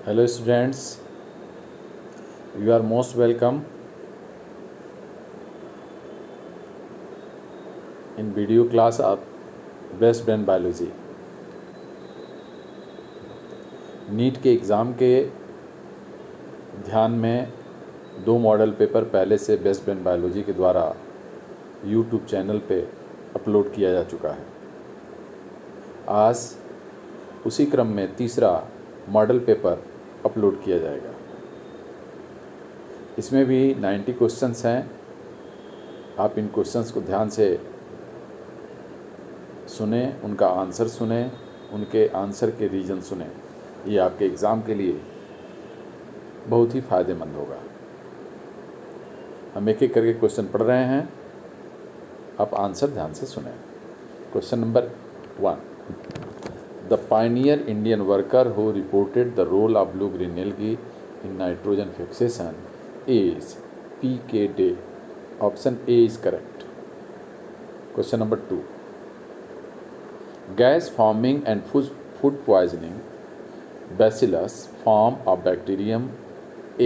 Hello students, you are most welcome in video class of Best Brain Biology. NEET के exam के ध्यान में 2 model paper पहले से बेस्ट ब्रेन बायोलॉजी के द्वारा यूट्यूब चैनल पे अपलोड किया जा चुका है। आज उसी क्रम में तीसरा मॉडल पेपर अपलोड किया जाएगा। इसमें भी 90 क्वेश्चंस हैं। आप इन क्वेश्चंस को ध्यान से सुने, उनका आंसर सुने, उनके आंसर के रीज़न सुने। ये आपके एग्ज़ाम के लिए बहुत ही फ़ायदेमंद होगा। हम एक एक करके क्वेश्चन पढ़ रहे हैं, आप आंसर ध्यान से सुने। Question number 1, the pioneer Indian worker who reported the role of blue green algae in nitrogen fixation is P.K. Day. Option A is correct. Question number 2, gas forming and food poisoning bacillus form of bacterium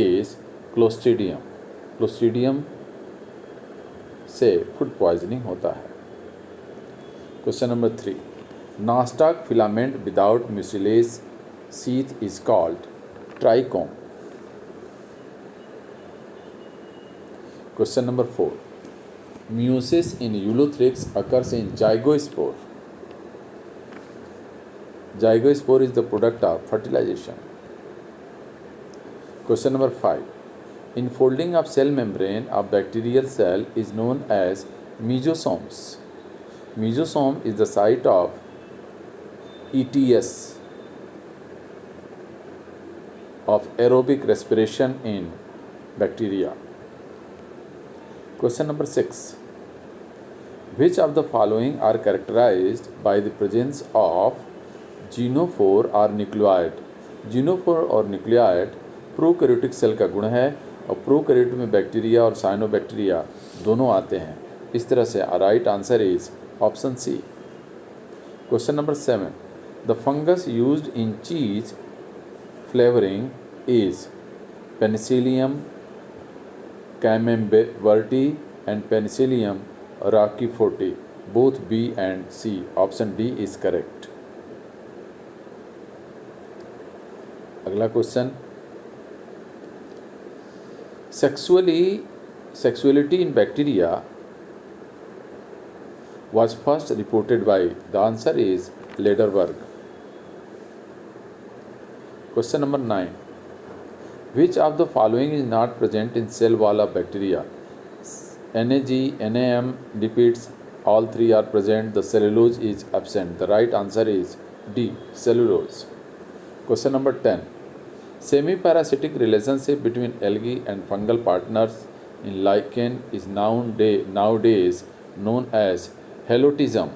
is Clostridium. Clostridium से food poisoning होता है। Question number 3, Nostoc filament without mucilage sheath is called trichome. Question number 4, meiosis in Eulothrix occurs in zygospore. Zygospore is the product of fertilization. Question number 5, enfolding of cell membrane of bacterial cell is known as mesosomes. Mesosome is the site of ETS, of aerobic respiration in bacteria. Question number 6, which of the following are characterized by the presence of genophore और nucleoid. Genophore और nucleoid prokaryotic cell का गुण है और prokaryote में bacteria और cyanobacteria दोनों आते हैं. इस तरह से right answer is option C. Question number 7, the fungus used in cheese flavouring is penicillium camemberti and Penicillium roqueforti. Both B and C. Option D is correct. अगला question, sexuality in bacteria was first reported by. The answer is Lederberg. Question number 9, which of the following is not present in cell wall of bacteria? NAG, NAM, lipids, all three are present. The cellulose is absent. The right answer is D, cellulose. Question number 10, semi-parasitic relationship between algae and fungal partners in lichen is nowadays known as helotism.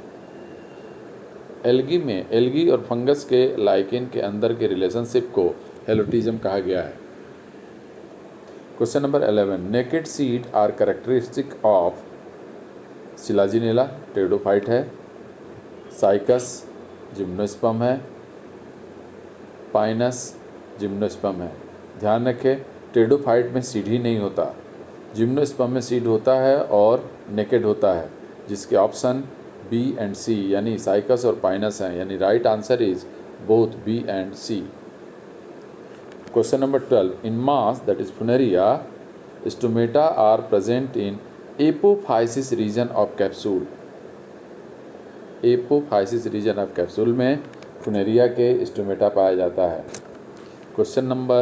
Algae और fungus के lichen के अंदर के relationship को helotism कहा गया है. Question number 11, naked seed are characteristic of. Selaginella pteridophyte है, साइकस जिम्नोस्पर्म है, पाइनस जिम्नोस्पर्म है. ध्यान रखें, टेरिडोफाइट में सीड ही नहीं होता, जिम्नोस्पर्म में सीड होता है और नेकेड होता है, जिसके ऑप्शन बी एंड सी यानी साइकस और पाइनस हैं. यानी right answer is both B and C. Question number 12, in moss, that is Funaria, stomata are present in apophysis region of capsule. apophysis region of capsule में Funaria के stomata पाया जाता है. Question number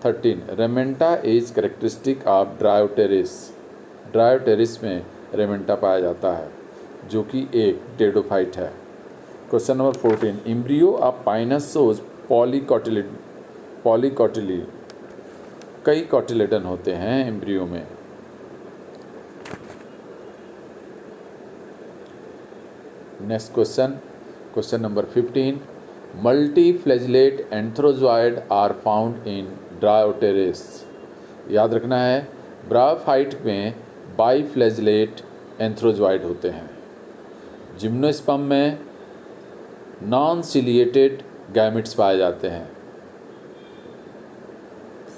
13, रेमेंटा is characteristic of Dryoteris. ड्रायोटेरिस में रेमेंटा पाया जाता है जो कि एक टेरिडोफाइट है. Question number 14, embryo of Pinus shows पॉलीकॉटिली. कई कॉटिलेडन होते हैं एम्ब्रियो में. Next question number 15, multiflagellate antherozoid are found in dryopteris. याद रखना है, ब्रायोफाइट में बाईफ्लैजिलेट एंथ्रोजॉइड होते हैं. जिम्नोस्पर्म में नॉन सिलिएटेड गैमेट्स पाए जाते हैं.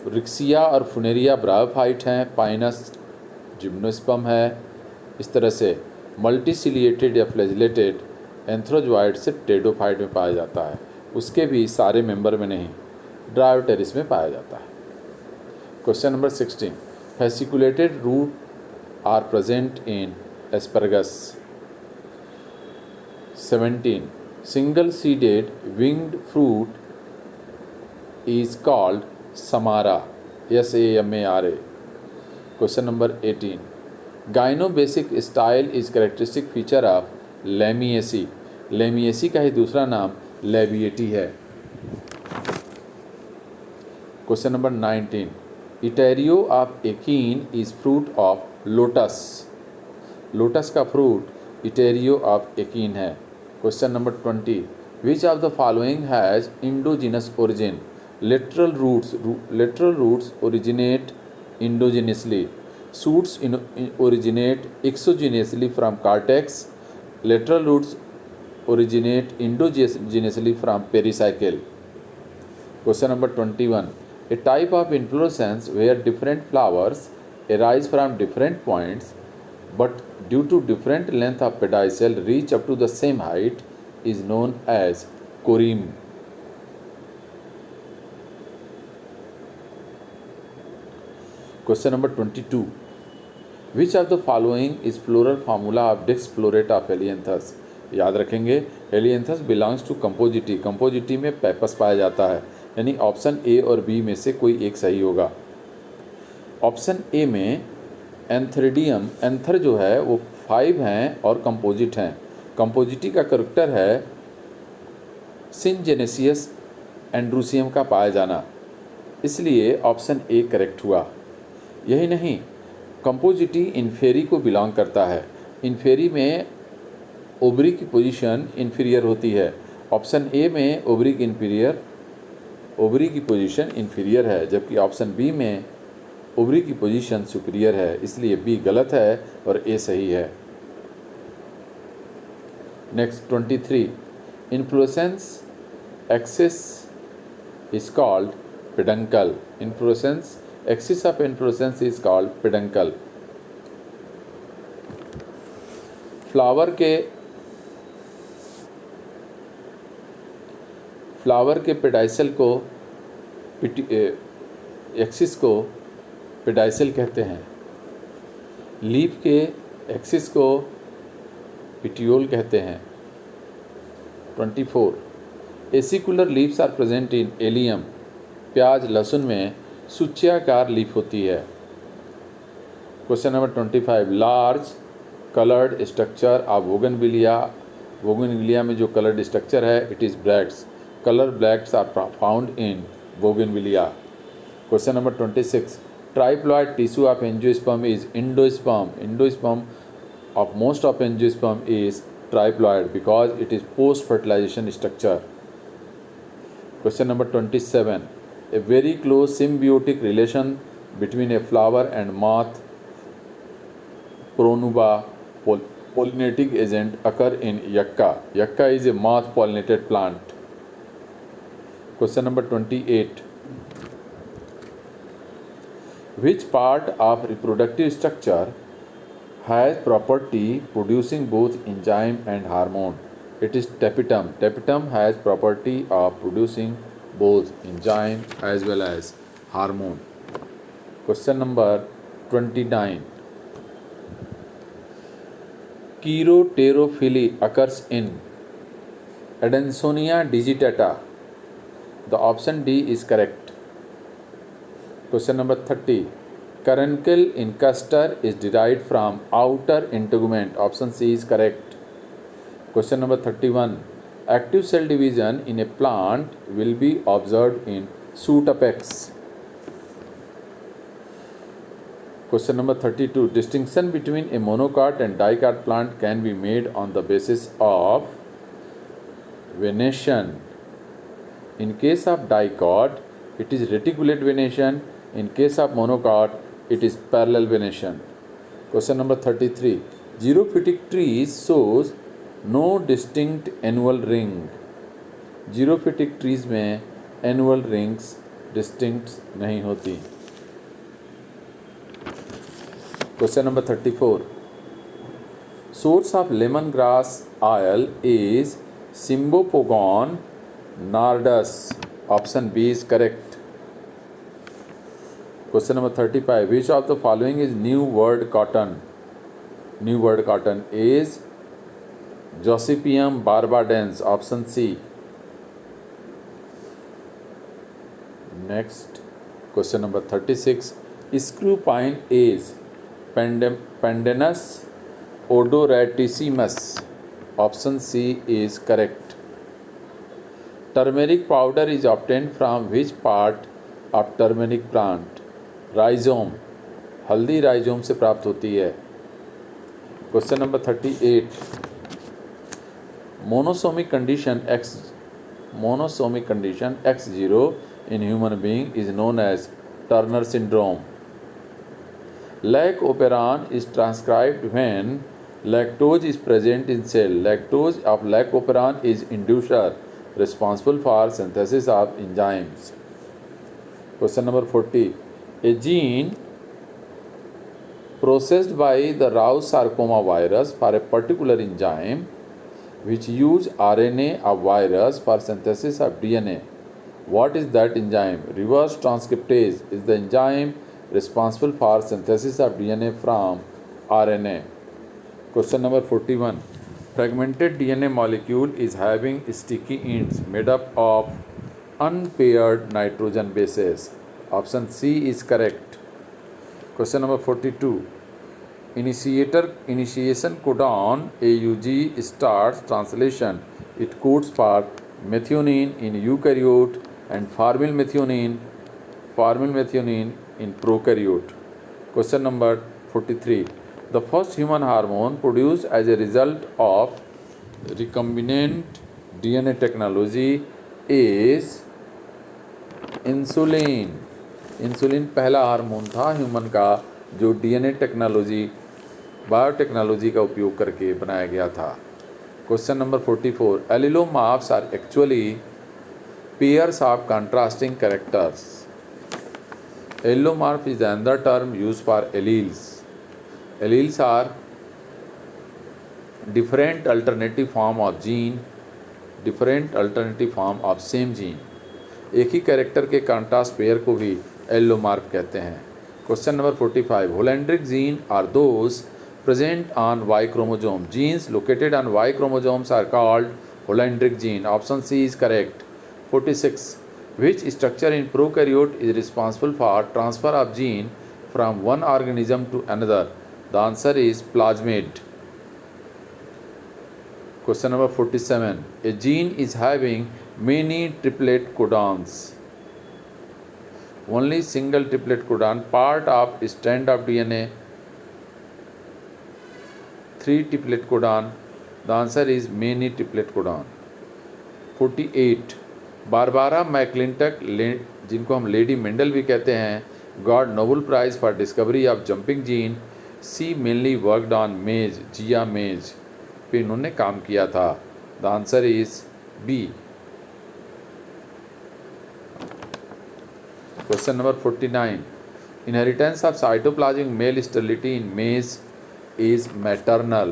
रिक्सिया और फुनेरिया ब्रायोफाइट हैं, पाइनस जिम्नोस्पर्म है। इस तरह से मल्टीसिलिएटेड या फ्लैजिलेटेड एंथ्रोजॉइड से टेडोफाइट में पाया जाता है, उसके भी सारे मेंबर में नहीं, ड्रायोटेरिस में पाया जाता है। Question number 16, fasciculated root are present in asparagus. 17, single seeded winged fruit is called samara, SAMARA. Question number 18, gynobasic style is characteristic feature of lamiaceae. lamiaceae का ही दूसरा नाम labiati है। Question number 19, Iterio of Achene is fruit of lotus. lotus का fruit Iterio of Achene है। Question number 20, which of the following has endogenous origin? Lateral roots originate endogenously. Shoots originate exogenously from cortex. Lateral roots originate endogenously from pericycle. Question number 21, a type of inflorescence where different flowers arise from different points but due to different length of pedicel reach up to the same height is known as corymb. Question number 22, which of the following is floral formula of disc florate of Helianthus? याद रखेंगे, helianthus belongs to compositae, compositae में pappus पाया जाता है, यानी option A और B में से कोई एक सही होगा। ऑप्शन ए में एंथ्रिडियम, एंथर जो है वो 5 हैं और कंपोजिट हैं। कंपोजिटी का करैक्टर है सिनजेनेसियस एंड्रूसियम का पाया जाना, इसलिए ऑप्शन ए करेक्ट हुआ। यही नहीं, कंपोजिटी इन्फेरी को बिलोंग करता है, इन्फेरी में ओवरी की पोजीशन इन्फीरियर होती है। ऑप्शन ए में ओवरी की पोजीशन इन्फीरियर है, जबकि ऑप्शन बी में ओवरी की पोजीशन सुपीरियर है, इसलिए बी गलत है और ए सही है। Next 23, inflorescence axis is called peduncle. Inflorescence axis of inflorescence is called peduncle. Flower के पेडाइसल को एक्सिस को पेडाइसल कहते हैं, लीफ के एक्सिस को पिटियोल कहते हैं। 24, acicular leaves are present in allium. प्याज लहसुन में सूच्याकार लीफ होती है। Question number 25, large coloured structure of bougainvillea. Bougainvillea में जो कलर्ड स्ट्रक्चर है it is bracts. Colour bracts are found in bougainvillea. Question number 26, triploid tissue of angiosperm is endosperm. Endosperm of most of angiosperm is triploid because it is post fertilisation structure. Question number 27, a very close symbiotic relation between a flower and moth Pronuba pollinating agent occur in yucca. Yucca is a moth pollinated plant. Question number 28, which part of reproductive structure has property producing both enzyme and hormone? It is tapetum. Tapetum has property of producing both enzyme as well as hormone. Question number 29, Chiroterophily occurs in Adansonia digitata. The option D is correct. Question number 30, Caruncle in castor is derived from outer integument. Option C is correct. Question number 31, active cell division in a plant will be observed in shoot apex. Question number 32, distinction between a monocot and dicot plant can be made on the basis of venation. In case of dicot, it is reticulate venation. In case of monocot, it is parallel venation. Question number 33, xerophytic trees shows no distinct annual ring. Xerophytic trees में annual rings distinct नहीं होती। Question number 34, source of lemon grass oil is cymbopogon nardus, option B is correct. Question number 35, which of the following is new world cotton? New world cotton is gossypium barbadense, option C. Next question number 36, screw pine is pandanus odoratissimus, option C is correct. Turmeric powder is obtained from which part of turmeric plant? Rhizome, हल्दी rhizome से प्राप्त होती है। Question number 38, monosomic condition X0 in human being is known as Turner syndrome. Lac operon is transcribed when lactose is present in cell. Lactose of lac operon is inducer responsible for synthesis of enzymes. Question number 40, a gene processed by the Rous sarcoma virus for a particular enzyme which use RNA of virus for synthesis of DNA. What is that enzyme? Reverse transcriptase is the enzyme responsible for synthesis of DNA from RNA. Question number 41, fragmented DNA molecule is having sticky ends made up of unpaired nitrogen bases. Option C is correct. Question number 42, initiation codon AUG starts translation. It codes for methionine in eukaryote and formyl methionine in prokaryote. Question number 43, the first human hormone produced as a result of recombinant DNA technology is insulin. Insulin पहला hormone था human का जो DNA technology biotechnology का उपयोग करके बनाया गया था। Question number 44, allelomorphs are actually pairs of contrasting characters. Allelomorph is another term used for alleles. Alleles are different alternative form of gene, different alternative form of same gene. एक ही character के contrast pair को भी allomorph कहते हैं। Question number 45, holandric gene are those present on Y chromosome. Genes located on Y chromosomes are called holandric gene. Option C is correct. 46, which structure in prokaryote is responsible for transfer of gene from one organism to another? The answer is plasmid. Question number 47, a gene is having many triplet codons. Only single triplet codon part of strand of DNA. 3 triplet codon. The answer is many triplet codon. 48, Barbara McClintock जिनको हम lady Mendel भी कहते हैं got Nobel prize for discovery of jumping gene. She mainly worked on maize, zea maize पे इन्होंने काम किया था। The answer is B. Question number 49, inheritance of cytoplasmic male sterility in maize is maternal.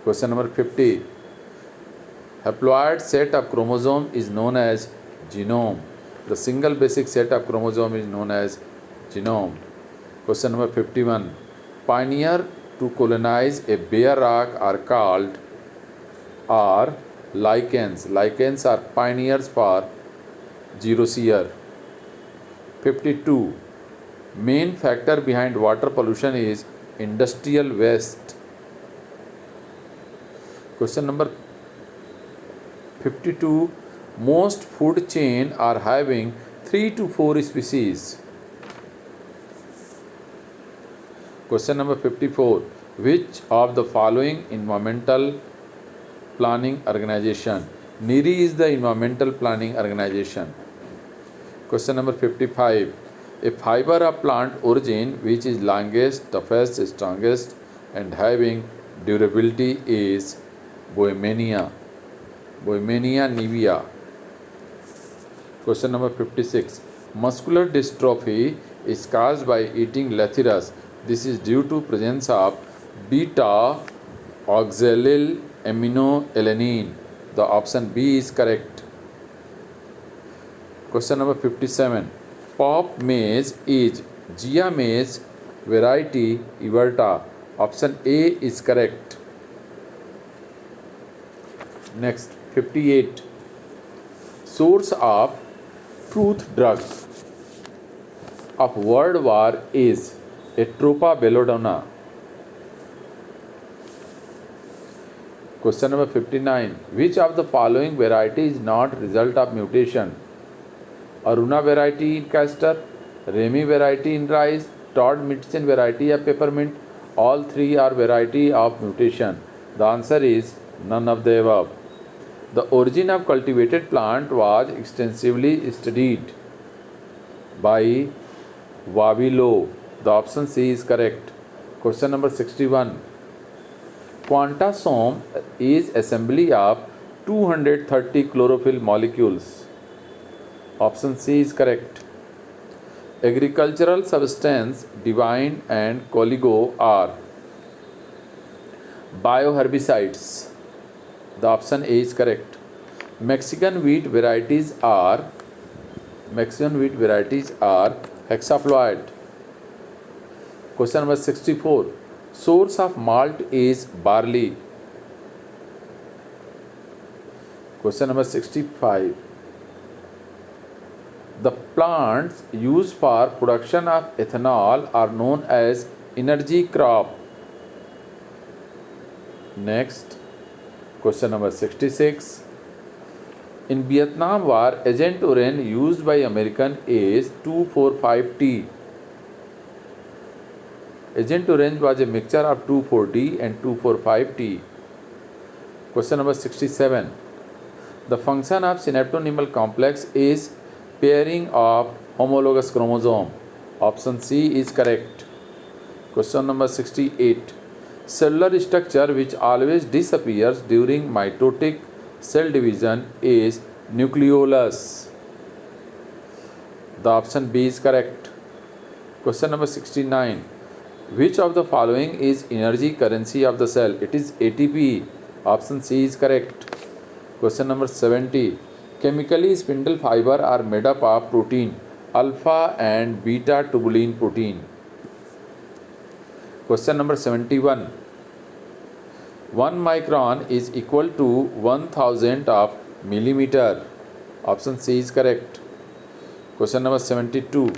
Question number 50, haploid set of chromosome is known as genome. The single basic set of chromosome is known as genome. Question number 51, pioneer to colonize a bare rock are called lichens. Lichens are pioneers for xerosphere. 52, main factor behind water pollution is industrial waste. Question number 52, most food chain are having 3 to 4 species. Question number 54, which of the following environmental planning organization? NIRI is the environmental planning organization. Question number 55, a fiber of plant origin which is longest, toughest, strongest and having durability is Bohemia nivea. Question number 56. Muscular dystrophy is caused by eating Lathyrus. This is due to presence of beta oxalyl aminoalanine. The option B is correct. Question number 57. Pop maize is Gia maize variety Everta. Option A is correct. Next, 58. Source of truth drug of World War is Atropa belladonna. Question number 59. Which of the following variety is not result of mutation? Aruna variety in castor, Remy variety in rice, Todd Mitchell variety of peppermint. All three are variety of mutation. The answer is none of the above. The origin of cultivated plant was extensively studied by Wavilo. The option C is correct. Question number 61. Quantasome is assembly of 230 chlorophyll molecules. Option C is correct. Agricultural substance Divine and Coligo are bioherbicides. The option A is correct. Mexican wheat varieties are hexaploid. Question number 64. Source of malt is barley. Question number 65. The plants used for production of ethanol are known as energy crop. Next, question number 66. In Vietnam War, Agent Orange used by American is 2,4,5-T. Agent Orange was a mixture of 2,4-D and 2,4,5-T. Question number 67. The function of synaptonemal complex is pairing of homologous chromosome. Option C is correct. Question number 68. Cellular structure which always disappears during mitotic cell division is nucleolus. The option B is correct. Question number 69. Which of the following is energy currency of the cell? It is ATP. Option C is correct. Question number 70. Chemically, spindle fiber are made up of protein alpha and beta tubulin protein. Question number 71. 1 micron is equal to 1,000 of millimeter. Option C is correct. Question number 72.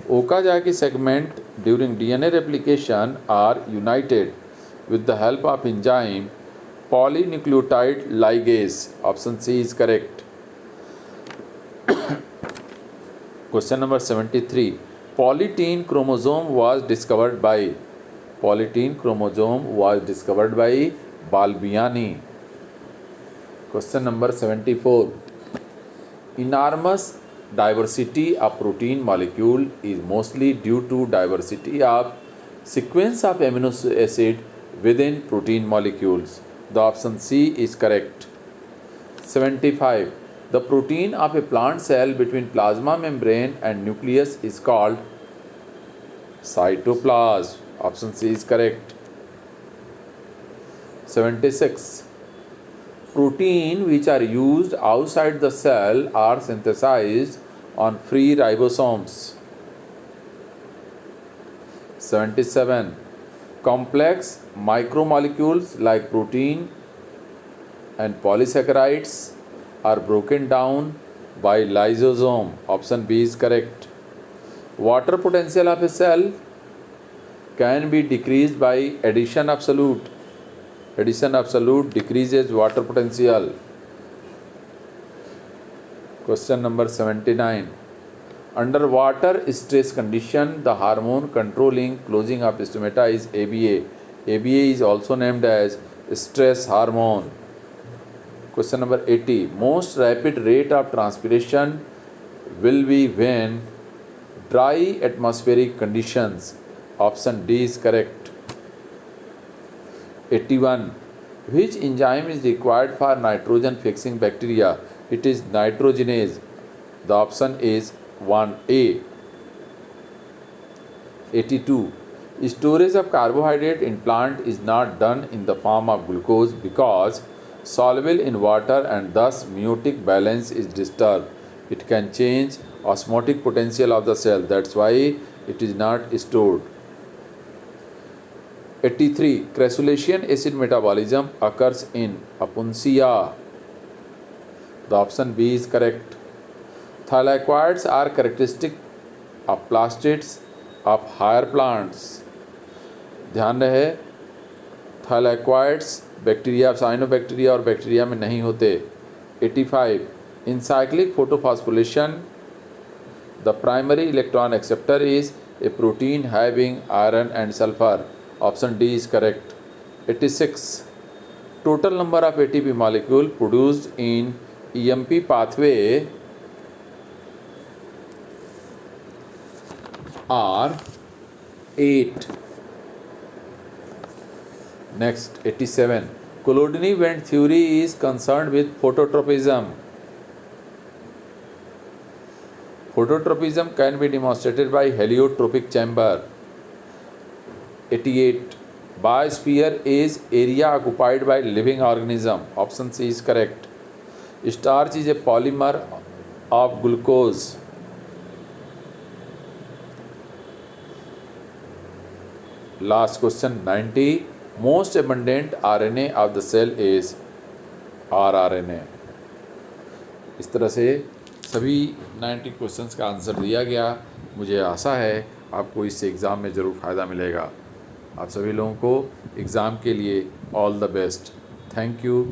Okazaki segment during DNA replication are united with the help of enzyme polynucleotide ligase. Option C is correct. Question number 73. Polytene chromosome was discovered by Balbiani. Question number 74. Enormous diversity of protein molecule is mostly due to diversity of sequence of amino acid within protein molecules. The option C is correct. 75. The protein of a plant cell between plasma membrane and nucleus is called cytoplasm. Option C is correct. 76. Protein which are used outside the cell are synthesized on free ribosomes. 77. Complex micromolecules like protein and polysaccharides are broken down by lysosome. Option B is correct. Water potential of a cell can be decreased by addition of solute. Addition of solute decreases water potential. Question number 79. Under water stress condition, the hormone controlling closing of stomata is ABA. ABA is also named as stress hormone. Question number 80. Most rapid rate of transpiration will be when dry atmospheric conditions. Option D is correct. 81. Which enzyme is required for nitrogen fixing bacteria? It is nitrogenase. The option is 1A. 82. Storage of carbohydrate in plant is not done in the form of glucose because soluble in water and thus meiotic balance is disturbed. It can change osmotic potential of the cell. That's why it is not stored. 83. Crassulacean acid metabolism occurs in Opuntia. The option B is correct. Thylakoids are characteristic of plastids of higher plants. ध्यान रहे, थाइलैक्वाइड्स bacteria, cyanobacteria और bacteria में नहीं होते. 85. In cyclic photosphorylation, the primary electron acceptor is a protein having iron and sulfur. Option D is correct. 86. Total number of ATP molecule produced in EMP pathway are 8. Next, 87. Collodion vent theory is concerned with phototropism. Phototropism can be demonstrated by heliotropic chamber. 88. Biosphere is area occupied by living organism. Option C is correct. Starch is a polymer of glucose. Last question, 90. Most abundant RNA of the cell is rRNA. इस तरह से सभी 90 questions का answer दिया गया. मुझे आशा है आपको इससे एग्ज़ाम में ज़रूर फ़ायदा मिलेगा. आप सभी लोगों को एग्ज़ाम के लिए all the best. Thank you.